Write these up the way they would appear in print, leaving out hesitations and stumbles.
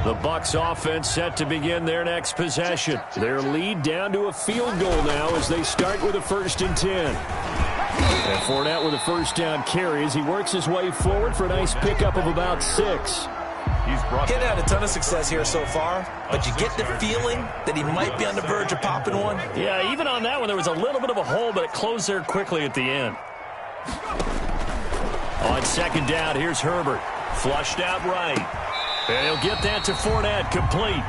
The Bucs offense set to begin their next possession. Their lead down to a field goal now as they start with a 1st and 10. And Fournette with a first down carry as he works his way forward for a nice pickup of about 6. He's had a ton of success here so far, but you get the feeling that he might be on the verge of popping one. Yeah, even on that one, there was a little bit of a hole, but it closed there quickly at the end. On 2nd down, here's Herbert. Flushed out right. And he'll get that to Fournette, complete.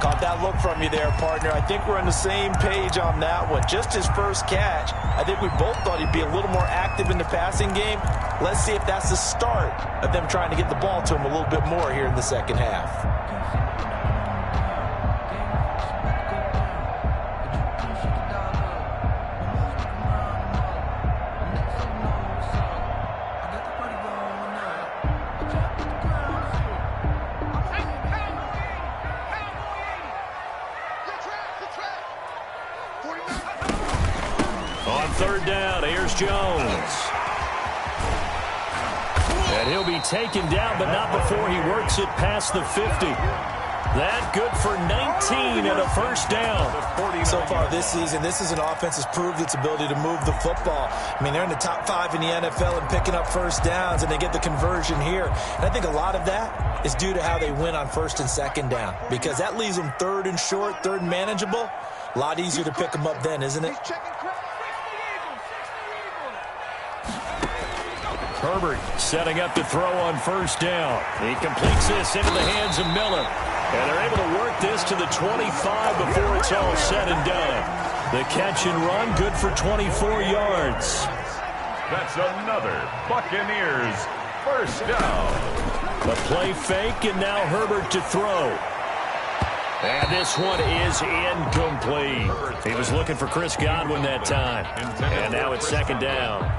Caught that look from you there, partner. I think we're on the same page on that one. Just his first catch. I think we both thought he'd be a little more active in the passing game. Let's see if that's the start of them trying to get the ball to him a little bit more here in the second half. On 3rd down, here's Jones. And he'll be taken down, but not before he works it past the 50. That good for 19 and a 1st down. So far this season, this is an offense that's proved its ability to move the football. I mean, they're in the top 5 in the NFL and picking up 1st downs, and they get the conversion here. And I think a lot of that is due to how they win on 1st and 2nd down, because that leaves them 3rd and short, 3rd and manageable. A lot easier to pick them up then, isn't it? Herbert setting up to throw on 1st down. He completes this into the hands of Miller. And they're able to work this to the 25 before it's all said and done. The catch and run, good for 24 yards. That's another Buccaneers 1st down. The play fake, and now Herbert to throw. And this one is incomplete. He was looking for Chris Godwin that time. And now it's 2nd down.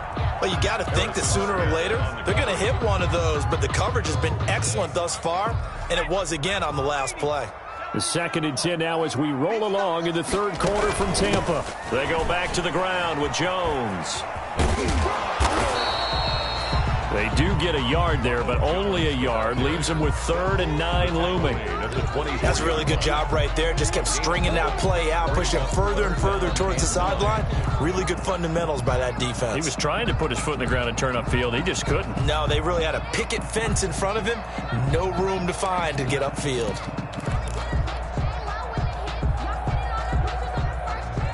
Well, you got to think that sooner or later they're going to hit one of those, but the coverage has been excellent thus far, and it was again on the last play. The 2nd and 10 now as we roll along in the 3rd quarter from Tampa. They go back to the ground with Jones. They do get a yard there, but only a yard. Leaves them with 3rd and 9 looming. That's a really good job right there. Just kept stringing that play out, pushing further and further towards the sideline. Really good fundamentals by that defense. He was trying to put his foot in the ground and turn upfield. He just couldn't. No, they really had a picket fence in front of him. No room to find to get upfield.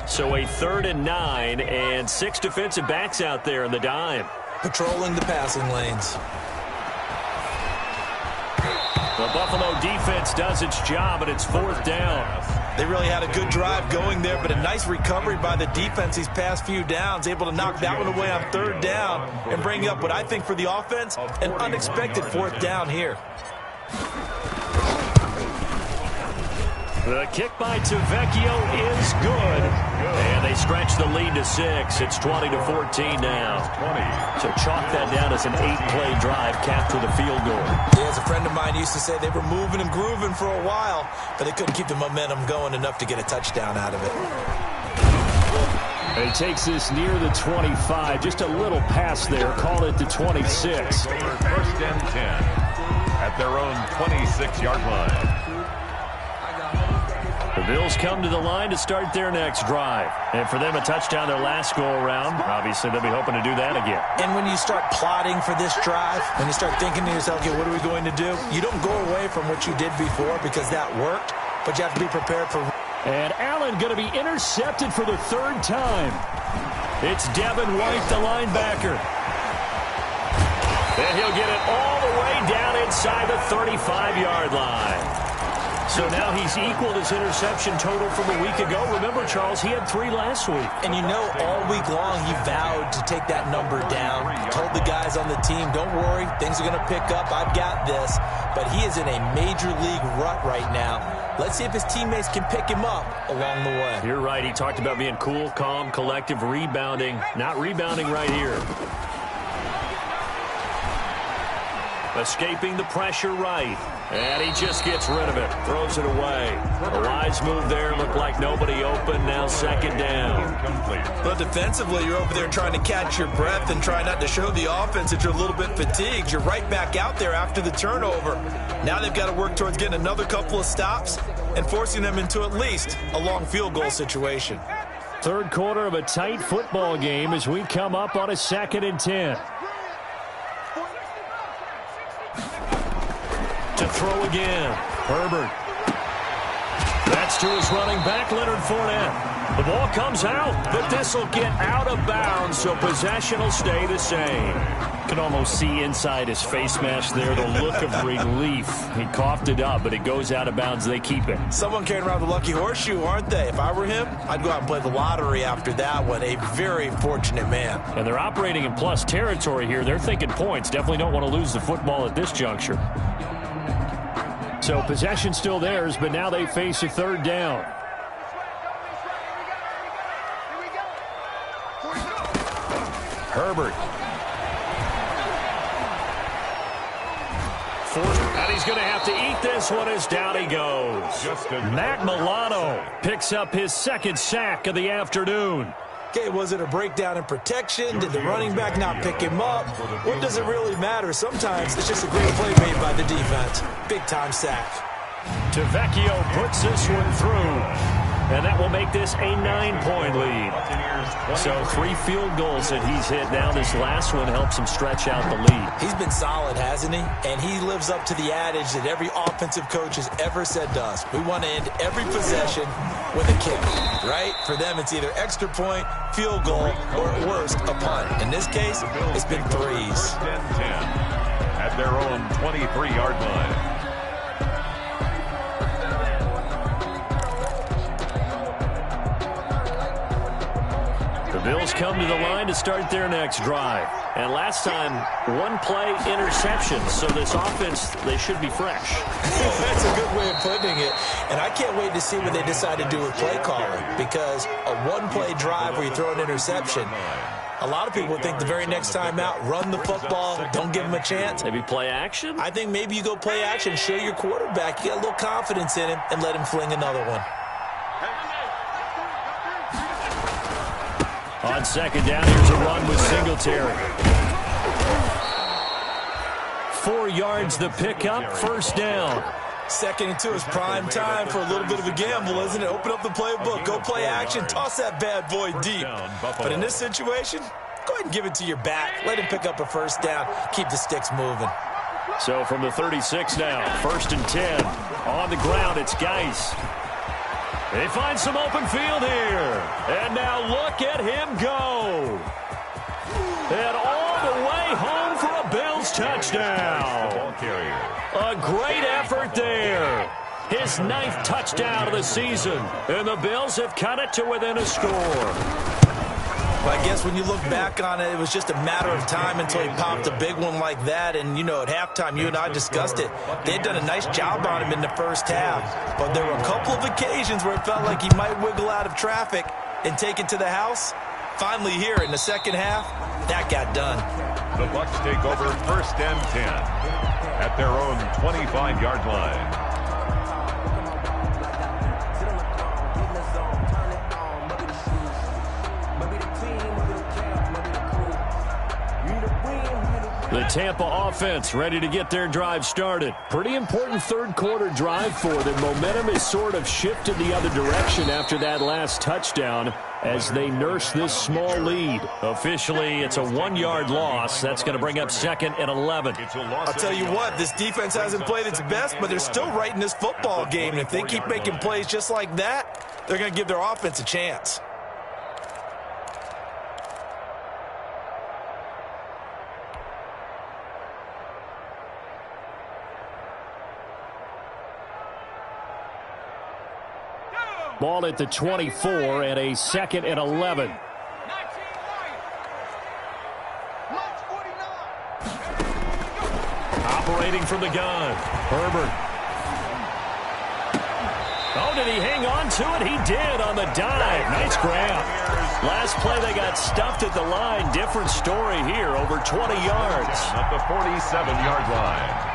So a 3rd and 9 and 6 defensive backs out there in the dime. Patrolling the passing lanes. The Buffalo defense does its job, and it's 4th down. They really had a good drive going there, but a nice recovery by the defense these past few downs, able to knock that one away on 3rd down and bring up what I think for the offense, an unexpected 4th down here. The kick by Tavecchio is good. And they stretch the lead to 6. It's 20-14 now. So chalk that down as an 8-play drive capped with a field goal. Yeah, as a friend of mine used to say, they were moving and grooving for a while, but they couldn't keep the momentum going enough to get a touchdown out of it. And he takes this near the 25. Just a little pass there. Call it the 26. 1st and 10 at their own 26-yard line. The Bills come to the line to start their next drive. And for them, a touchdown their last go-around. Obviously, they'll be hoping to do that again. And when you start plotting for this drive, when you start thinking to yourself, okay, what are we going to do? You don't go away from what you did before because that worked, but you have to be prepared for... And Allen going to be intercepted for the 3rd time. It's Devin White, the linebacker. And he'll get it all the way down inside the 35-yard line. So now he's equaled his interception total from a week ago. Remember, Charles, he had 3 last week. And you know, all week long he vowed to take that number down. He told the guys on the team, don't worry, things are going to pick up. I've got this. But he is in a major league rut right now. Let's see if his teammates can pick him up along the way. You're right. He talked about being cool, calm, collective, rebounding. Not rebounding right here. Escaping the pressure right. And he just gets rid of it. Throws it away. A wise move there. Looked like nobody open. Now second down. But defensively, you're over there trying to catch your breath and try not to show the offense that you're a little bit fatigued. You're right back out there after the turnover. Now they've got to work towards getting another couple of stops and forcing them into at least a long field goal situation. Third quarter of a tight football game as we come up on a 2nd and 10. To throw again. Herbert. That's to his running back, Leonard Fournette. The ball comes out, but this will get out of bounds, so possession will stay the same. You can almost see inside his face mask there the look of relief. He coughed it up, but it goes out of bounds. They keep it. Someone carrying around the lucky horseshoe, aren't they? If I were him, I'd go out and play the lottery after that one. A very fortunate man. And they're operating in plus territory here. They're thinking points. Definitely don't want to lose the football at this juncture. So possession still theirs, but now they face a 3rd down. Herbert. And he's going to have to eat this one as down he goes. Matt Milano picks up his 2nd sack of the afternoon. Okay, was it a breakdown in protection? Did the running back not pick him up? What does it really matter? Sometimes it's just a great play made by the defense. Big-time sack. Tavecchio puts this one through. And that will make this a 9-point lead. So 3 field goals that he's hit. Now this last one helps him stretch out the lead. He's been solid, hasn't he? And he lives up to the adage that every offensive coach has ever said to us. We want to end every possession with a kick, right? For them, it's either extra point, field goal, or at worst, a punt. In this case, it's been 3s. 10 at their own 23-yard line. The Bills come to the line to start their next drive. And last time, 1-play interception. So this offense, they should be fresh. That's a good way of putting it. And I can't wait to see what they decide to do with play calling. Because a 1-play drive where you throw an interception, a lot of people think the very next time out, run the football, don't give them a chance. Maybe play action? I think maybe you go play action, show your quarterback you got a little confidence in him, and let him fling another one. On 2nd down, here's a run with Singletary. 4 yards the pickup, 1st down. 2nd and 2 is prime time for a little bit of a gamble, isn't it? Open up the playbook, go play action, toss that bad boy deep. But in this situation, go ahead and give it to your back. Let him pick up a 1st down, keep the sticks moving. So from the 36 now, 1st and 10. On the ground, it's Geis. They find some open field here. And now look at him go. And all the way home for a Bills touchdown. A great effort there. His 9th touchdown of the season. And the Bills have cut it to within a score. But I guess when you look back on it, it was just a matter of time until he popped a big one like that. And, you know, at halftime, you and I discussed it. They had done a nice job on him in the first half. But there were a couple of occasions where it felt like he might wiggle out of traffic and take it to the house. Finally here in the second half, that got done. The Bucs take over 1st and 10 at their own 25-yard line. The Tampa offense ready to get their drive started. Pretty important 3rd quarter drive for them. Momentum has sort of shifted the other direction after that last touchdown as they nurse this small lead. Officially, it's a 1-yard loss. That's going to bring up 2nd and 11. I'll tell you what, this defense hasn't played its best, but they're still right in this football game. And if they keep making plays just like that, they're going to give their offense a chance. Ball at the 24 and a 2nd and 11. Operating from the gun, Herbert. Oh, did he hang on to it? He did on the dive. Nice grab. Last play, they got stuffed at the line. Different story here, over 20 yards. At the 47-yard line.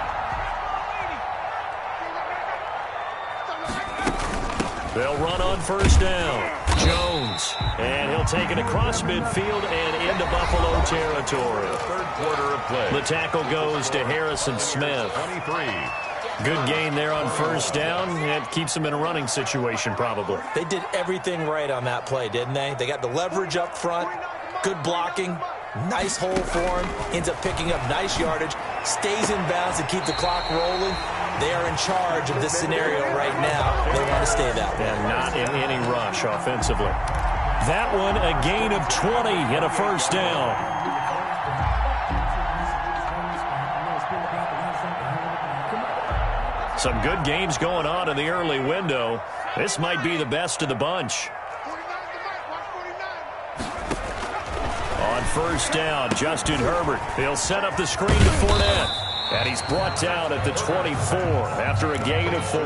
They'll run on first down. Jones. And he'll take it across midfield and into Buffalo territory. Third quarter of play. The tackle goes to Harrison Smith. 23. Good gain there on first down. It keeps them in a running situation, probably. They did everything right on that play, didn't they? They got the leverage up front, good blocking, nice hole for him, ends up picking up nice yardage, stays in bounds to keep the clock rolling. They are in charge of this scenario right now. They want to stay that way. And not in any rush offensively. That one, a gain of 20 and a first down. Some good games going on in the early window. This might be the best of the bunch. On first down, Justin Herbert. He'll set up the screen to Fournette. And he's brought down at the 24 after a gain of 4.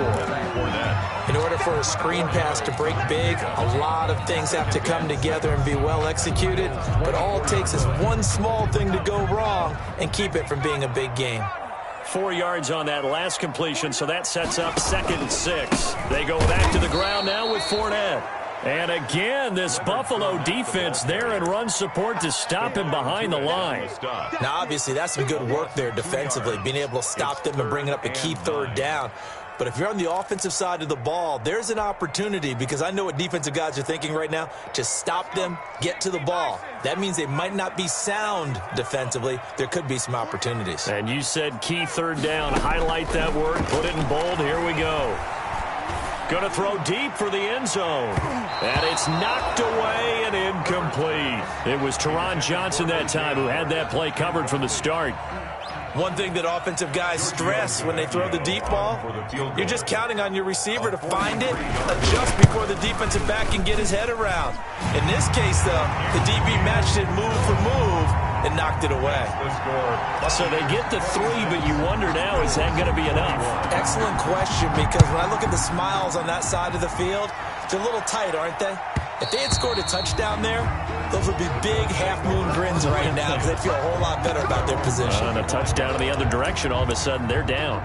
In order for a screen pass to break big, a lot of things have to come together and be well executed. But all it takes is one small thing to go wrong and keep it from being a big game. 4 yards on that last completion, so that sets up 2nd and 6. They go back to the ground now with Fournette. And again, this Buffalo defense there in run support to stop him behind the line. Now, obviously, that's some good work there defensively, being able to stop them and bringing up a key third down. But if you're on the offensive side of the ball, there's an opportunity, because I know what defensive guys are thinking right now, to stop them, get to the ball. That means they might not be sound defensively. There could be some opportunities. And you said key third down. Highlight that word. Put it in bold. Here we go. Going to throw deep for the end zone. And it's knocked away and incomplete. It was Teron Johnson that time who had that play covered from the start. One thing that offensive guys stress when they throw the deep ball, you're just counting on your receiver to find it, adjust before the defensive back can get his head around. In this case, though, the DB matched it move for move and knocked it away. So they get the 3, but you wonder now, is that going to be enough? Excellent question, because when I look at the smiles on that side of the field, they're a little tight, aren't they? If they had scored a touchdown there, those would be big half-moon grins right now, because they'd feel a whole lot better about their position. And a touchdown in the other direction, all of a sudden they're down.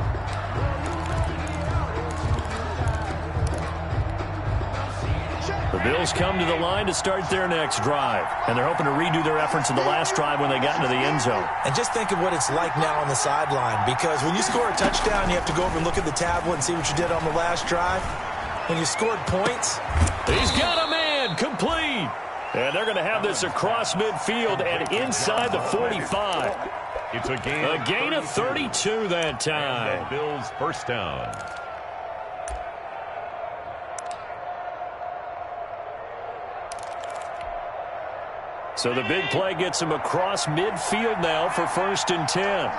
The Bills come to the line to start their next drive, and they're hoping to redo their efforts in the last drive when they got into the end zone. And just think of what it's like now on the sideline, because when you score a touchdown, you have to go over and look at the tablet and see what you did on the last drive. When you scored points, he's got a man complete. And they're going to have this across midfield and inside the 45. It's a gain of 32 that time. Bills first down. So the big play gets him across midfield now for 1st and 10.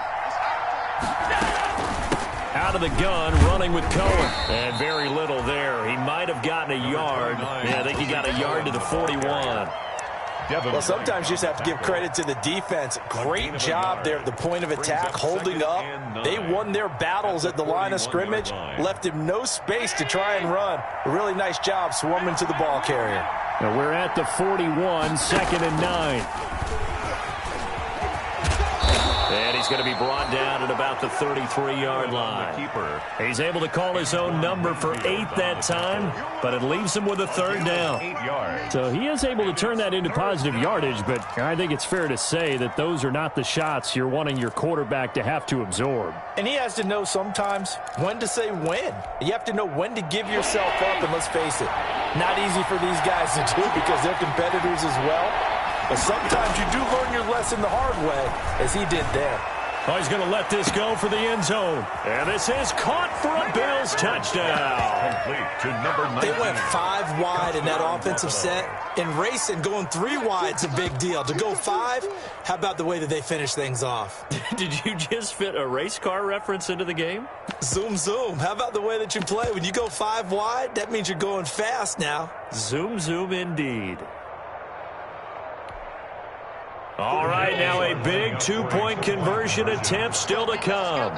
Out of the gun, running with Cohen. And very little there. He might have gotten a yard. Yeah, I think he got a yard to the 41. Well, sometimes you just have to give credit to the defense. Great job there at the point of attack, holding up. They won their battles at the line of scrimmage, left him no space to try and run. A really nice job swarming to the ball carrier. Now we're at the 41, 2nd and 9. And he's going to be brought down at about the 33-yard line. He's able to call his own number for 8 that time, but it leaves him with a 3rd down. So he is able to turn that into positive yardage, but I think it's fair to say that those are not the shots you're wanting your quarterback to have to absorb. And he has to know sometimes when to say when. You have to know when to give yourself up, and let's face it, not easy for these guys to do because they're competitors as well. But sometimes you do learn your lesson the hard way, as he did there. Oh, he's going to let this go for the end zone. And this is caught for a Bills touchdown. Complete to number 19. They went 5 wide in that offensive set. In racing, going 3 wide's a big deal. To go 5, how about the way that they finish things off? Did you just fit a race car reference into the game? Zoom, zoom. How about the way that you play? When you go 5 wide, that means you're going fast now. Zoom, zoom indeed. All right, now a big 2-point conversion attempt still to come.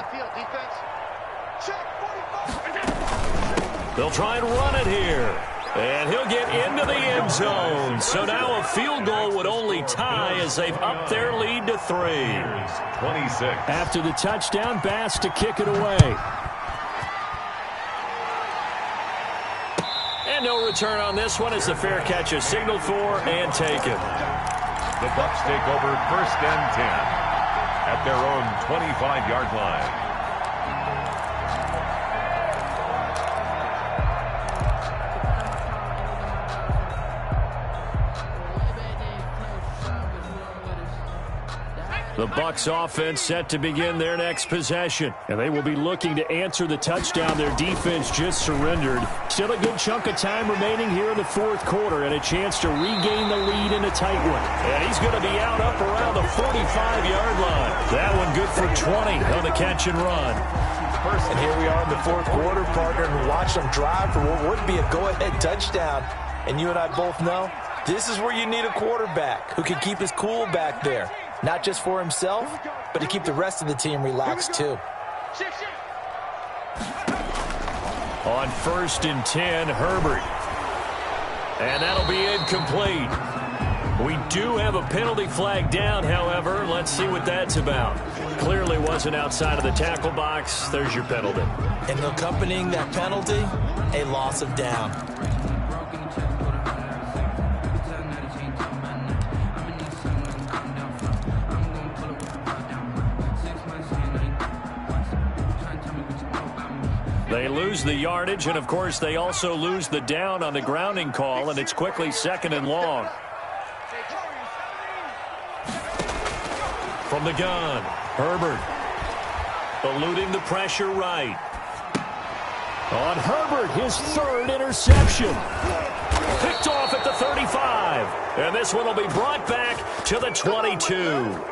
They'll try and run it here. And he'll get into the end zone. So now a field goal would only tie as they've upped their lead to 3. 26. After the touchdown, Bass to kick it away. And no return on this one as the fair catch is signaled for and taken. The Bucs take over 1st and 10 at their own 25-yard line. The Bucs offense set to begin their next possession. And they will be looking to answer the touchdown their defense just surrendered. Still a good chunk of time remaining here in the 4th quarter and a chance to regain the lead in a tight one. And he's going to be out up around the 45-yard line. That one good for 20 on the catch and run. And here we are in the 4th quarter, partner, and watch them drive for what would be a go-ahead touchdown. And you and I both know this is where you need a quarterback who can keep his cool back there. Not just for himself, but to keep the rest of the team relaxed too. On 1st and 10, Herbert. And that'll be incomplete. We do have a penalty flag down, however. Let's see what that's about. Clearly wasn't outside of the tackle box. There's your penalty. And accompanying that penalty, a loss of down. They lose the yardage, and, of course, they also lose the down on the grounding call, and it's quickly 2nd and long. From the gun, Herbert eluding the pressure right. On Herbert, his 3rd interception. Picked off at the 35, and this one will be brought back to the 22.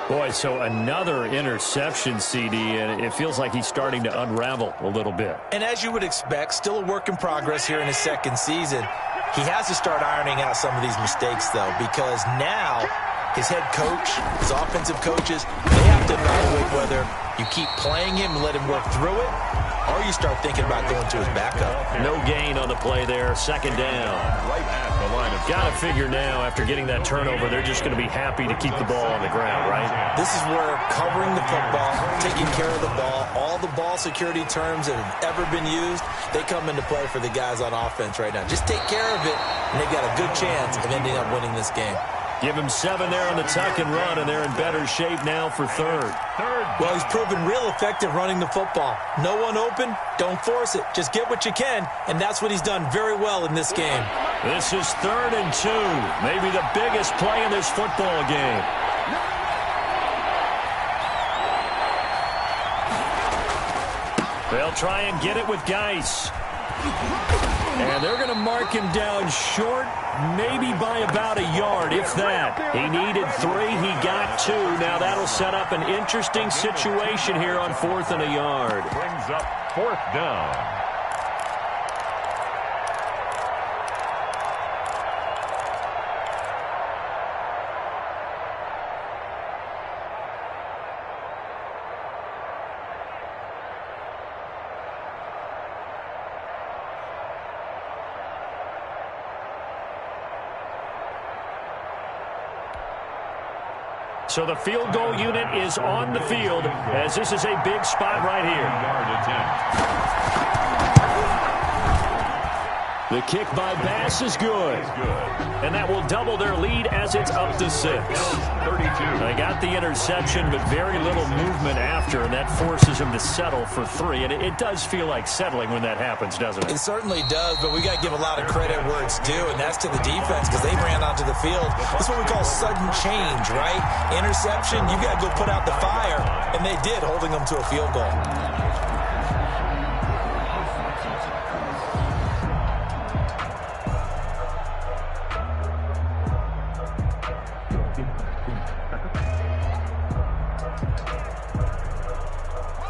Boy, so another interception, CD, and it feels like he's starting to unravel a little bit. And as you would expect, still a work in progress here in his 2nd season. He has to start ironing out some of these mistakes, though, because now his head coach, his offensive coaches, they have to evaluate whether you keep playing him and let him work through it, or you start thinking about going to his backup. No gain on the play there, 2nd down. Right at the line of Got to figure now, after getting that turnover, they're just going to be happy to keep the ball on the ground, right? This is where covering the football, taking care of the ball, all the ball security terms that have ever been used, they come into play for the guys on offense right now. Just take care of it, and they've got a good chance of ending up winning this game. Give him 7 there on the tuck and run, and they're in better shape now for 3rd. Well, he's proven real effective running the football. No one open, don't force it. Just get what you can, and that's what he's done very well in this game. This is 3rd and 2, maybe the biggest play in this football game. They'll try and get it with Geis. And they're going to mark him down short, maybe by about a yard, if that. He needed 3, he got 2. Now that'll set up an interesting situation here on 4th and a yard. brings up 4th down. So the field goal unit is on the field as this is a big spot right here. Yard attempt. The kick by Bass is good. And that will double their lead as it's up to 6. 32. They got the interception, but very little movement after, and that forces them to settle for 3. And it does feel like settling when that happens, doesn't it? It certainly does, but we got to give a lot of credit where it's due, and that's to the defense because they ran onto the field. That's what we call sudden change, right? Interception, you got to go put out the fire, and they did, holding them to a field goal.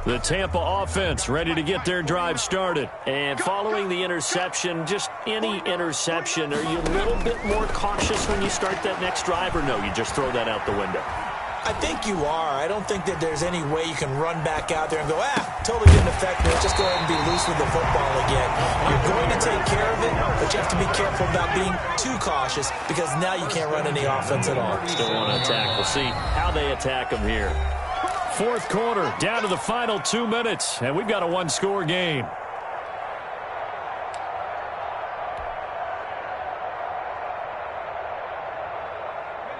The Tampa offense ready to get their drive started. And following the interception, just any interception, are you a little bit more cautious when you start that next drive, or no, you just throw that out the window? I think you are. I don't think that there's any way you can run back out there and go, totally didn't affect me. Let's just go ahead and be loose with the football again. You're going to take care of it, but you have to be careful about being too cautious because now you can't run any offense at all. Still want to attack. We'll see how they attack them here. Fourth quarter, down to the final 2 minutes, and we've got a one-score game.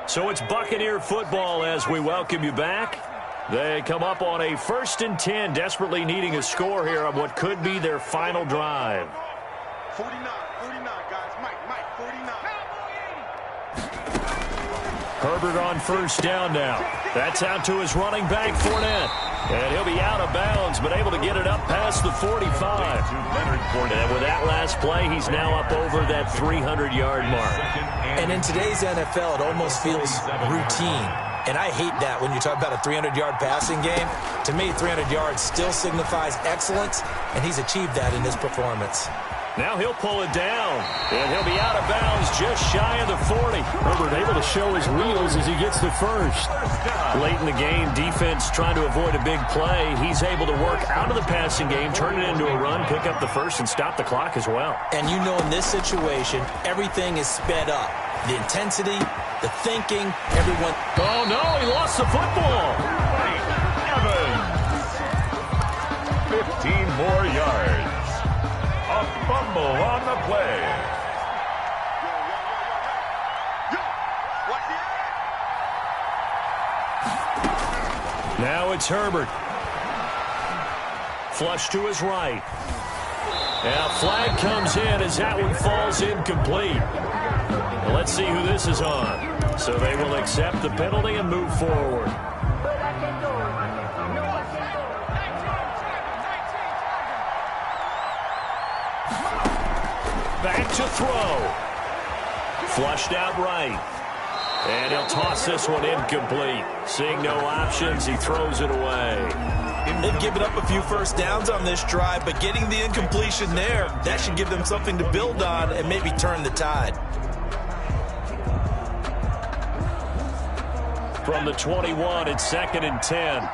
So it's Buccaneer football as we welcome you back. They come up on a 1st and 10, desperately needing a score here on what could be their final drive. 49, guys. Mike, 49. Herbert on first down now. That's out to his running back, Fournette. And he'll be out of bounds, but able to get it up past the 45. And with that last play, he's now up over that 300-yard mark. And in today's NFL, it almost feels routine. And I hate that when you talk about a 300-yard passing game. To me, 300 yards still signifies excellence, and he's achieved that in his performance. Now he'll pull it down, and he'll be out of bounds just shy of the 40. Herbert able to show his wheels as he gets the first. Late in the game, defense trying to avoid a big play. He's able to work out of the passing game, turn it into a run, pick up the first, and stop the clock as well. And you know in this situation, everything is sped up. The intensity, the thinking, everyone. Oh, no, he lost the football. Evans. 15 more yards. A fumble on the play. Now it's Herbert. Flush to his right. Now flag comes in as that one falls incomplete. Well, let's see who this is on. So they will accept the penalty and move forward. Back to throw. Flushed out right. And he'll toss this one incomplete. Seeing no options, he throws it away. They've given up a few first downs on this drive, but getting the incompletion there, that should give them something to build on and maybe turn the tide. From the 21, it's 2nd and 10.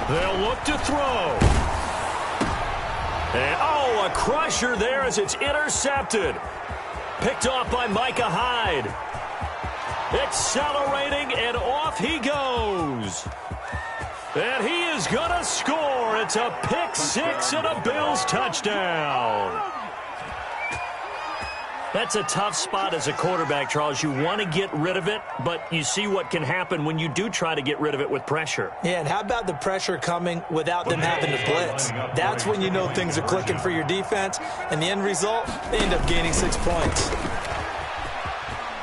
They'll look to throw. And, a crusher there as it's intercepted. Picked off by Micah Hyde. Accelerating, and off he goes. And he is going to score. It's a pick six and a Bills touchdown. That's a tough spot as a quarterback, Charles. You want to get rid of it, but you see what can happen when you do try to get rid of it with pressure. Yeah, and how about the pressure coming without them having to blitz? That's when you know things are clicking for your defense, and the end result, they end up gaining 6 points.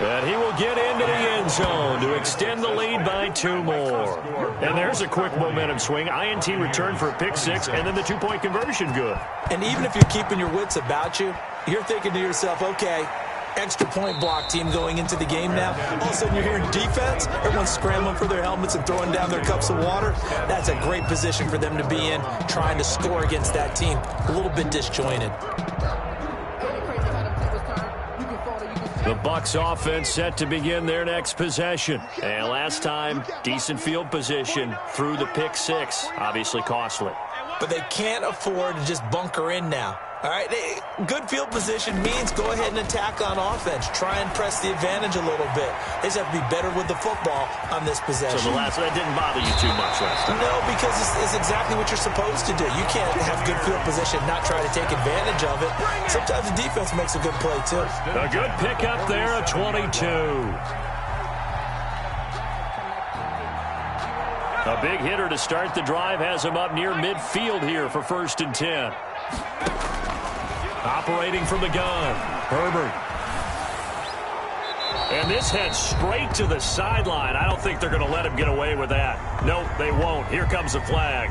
And he will get into the end zone to extend the lead by 2 more. And there's a quick momentum swing. INT return for a pick six, and then the 2-point conversion good. And even if you're keeping your wits about you, you're thinking to yourself, okay, extra point block team going into the game now. All of a sudden you're hearing defense. Everyone's scrambling for their helmets and throwing down their cups of water. That's a great position for them to be in, trying to score against that team. A little bit disjointed. The Bucs offense set to begin their next possession. And last time, decent field position through the pick six. Obviously costly. But they can't afford to just bunker in now. All right, good field position means go ahead and attack on offense. Try and press the advantage a little bit. They just have to be better with the football on this possession. So that didn't bother you too much last time? No, because it's exactly what you're supposed to do. You can't have good field position and not try to take advantage of it. Sometimes the defense makes a good play, too. A good pickup there at 22. A big hitter to start the drive has him up near midfield here for 1st and 10. Operating from the gun, Herbert. And this heads straight to the sideline. I don't think they're going to let him get away with that. No, they won't. Here comes the flag.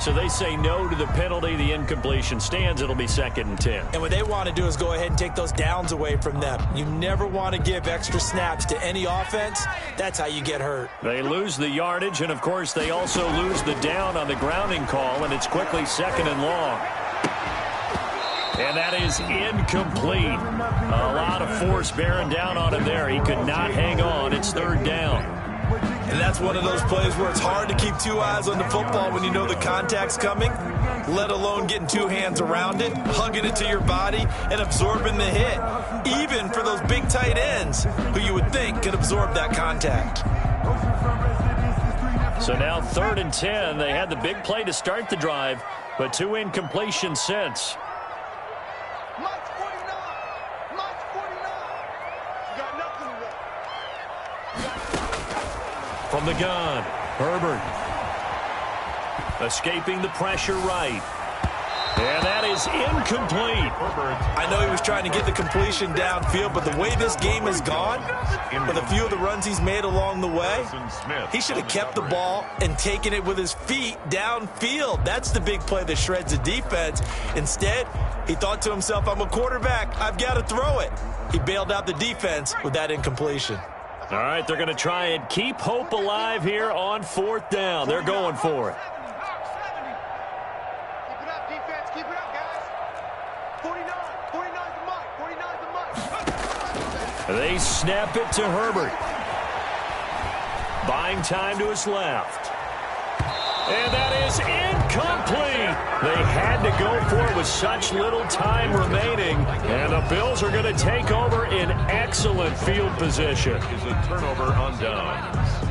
So they say no to the penalty. The incompletion stands. It'll be 2nd and 10. And what they want to do is go ahead and take those downs away from them. You never want to give extra snaps to any offense. That's how you get hurt. They lose the yardage, and, of course, they also lose the down on the grounding call, and it's quickly 2nd and long. And that is incomplete. A lot of force bearing down on him there. He could not hang on. It's third down. And that's one of those plays where it's hard to keep two eyes on the football when you know the contact's coming, let alone getting two hands around it, hugging it to your body, and absorbing the hit, even for those big tight ends who you would think could absorb that contact. So now 3rd and 10. They had the big play to start the drive, but 2 incompletions since. Mike's 49. Mike's 49. You got nothing to do. From the gun, Herbert. Escaping the pressure right. And that is incomplete. I know he was trying to get the completion downfield, but the way this game has gone, with a few of the runs he's made along the way, he should have kept the ball and taken it with his feet downfield. That's the big play that shreds the defense. Instead, he thought to himself, I'm a quarterback. I've got to throw it. He bailed out the defense with that incompletion. All right, they're going to try and keep hope alive here on 4th down. They're going for it. Keep it up, guys. 49. 49's the Mike. 49's the Mike. They snap it to Herbert. Buying time to his left. And that is incomplete. They had to go for it with such little time remaining. And the Bills are going to take over in excellent field position. Is a turnover on downs.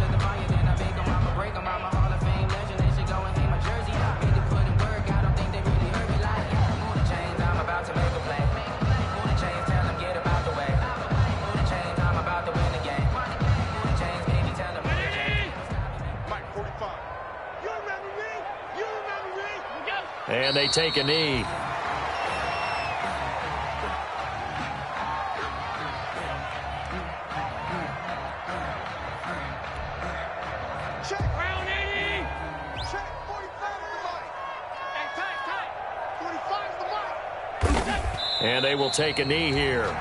And they take a knee. Check. Round 80. Check. 45 is the Mike. Hey, tight. 45 is the Mike. And they will take a knee here.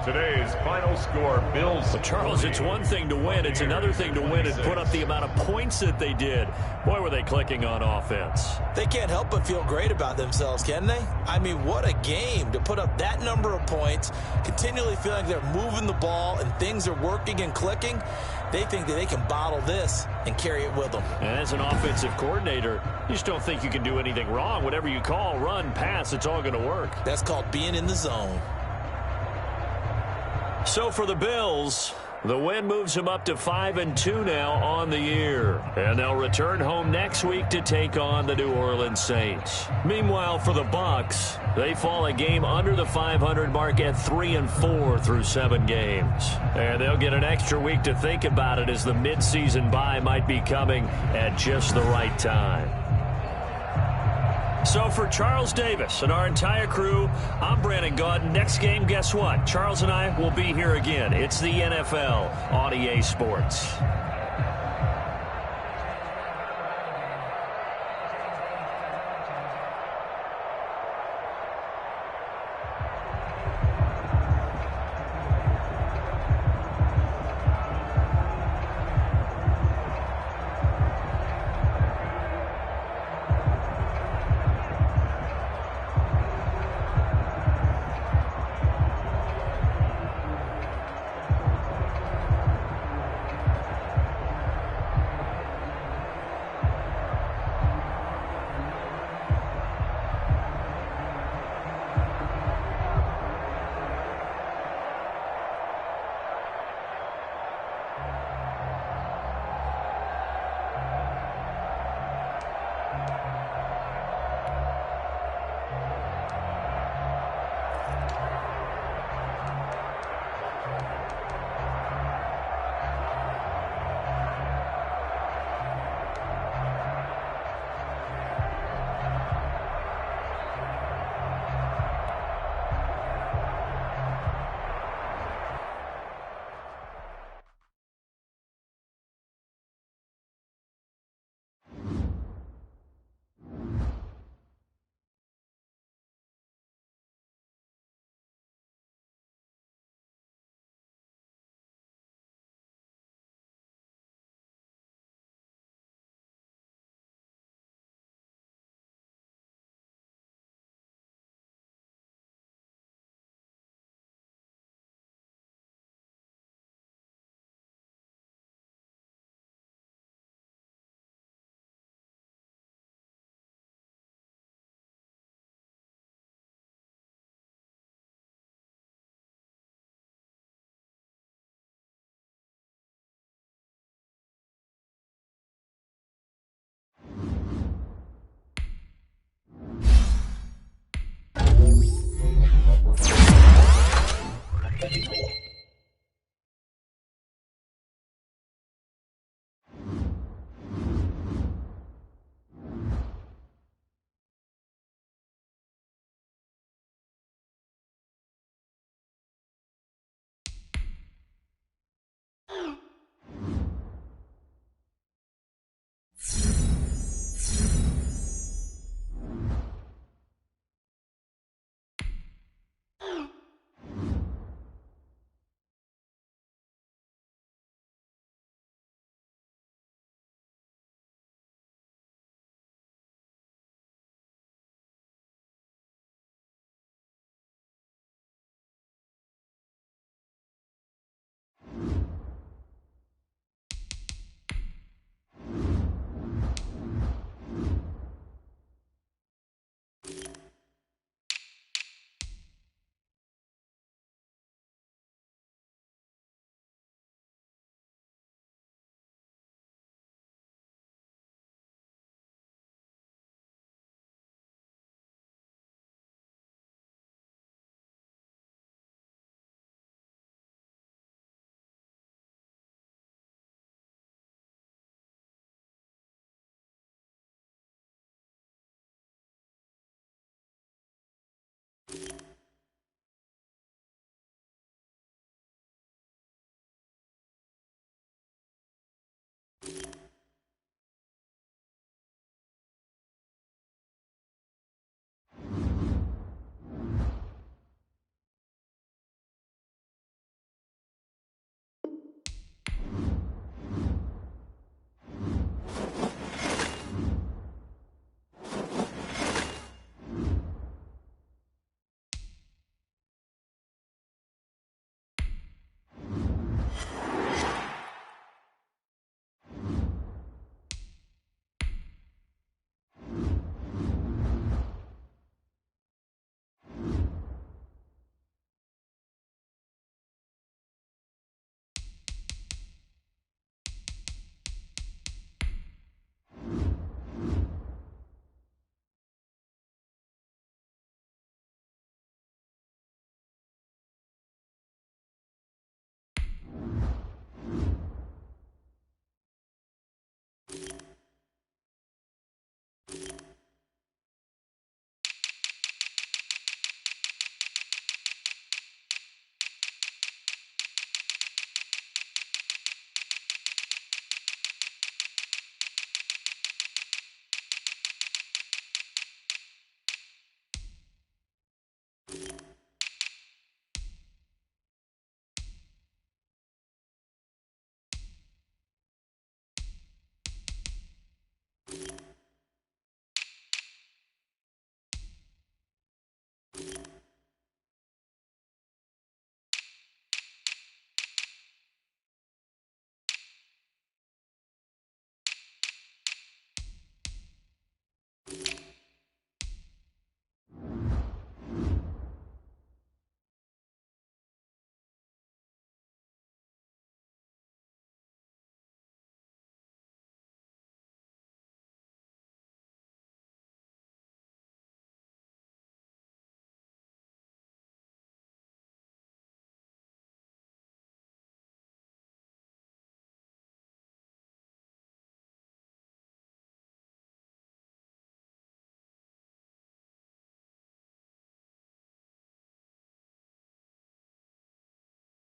Today's final score, Bills. But Charles, it's one thing to win. It's another thing to win and put up the amount of points that they did. Boy, were they clicking on offense. They can't help but feel great about themselves, can they? I mean, what a game to put up that number of points, continually feeling they're moving the ball and things are working and clicking. They think that they can bottle this and carry it with them. And as an offensive coordinator, you just don't think you can do anything wrong. Whatever you call, run, pass, it's all going to work. That's called being in the zone. So for the Bills, the win moves them up to 5-2 now on the year. And they'll return home next week to take on the New Orleans Saints. Meanwhile, for the Bucs, they fall a game under the 500 mark at 3-4 through 7 games. And they'll get an extra week to think about it as the midseason bye might be coming at just the right time. So for Charles Davis and our entire crew, I'm Brandon Gaudin. Next game, guess what? Charles and I will be here again. It's the NFL on EA Sports.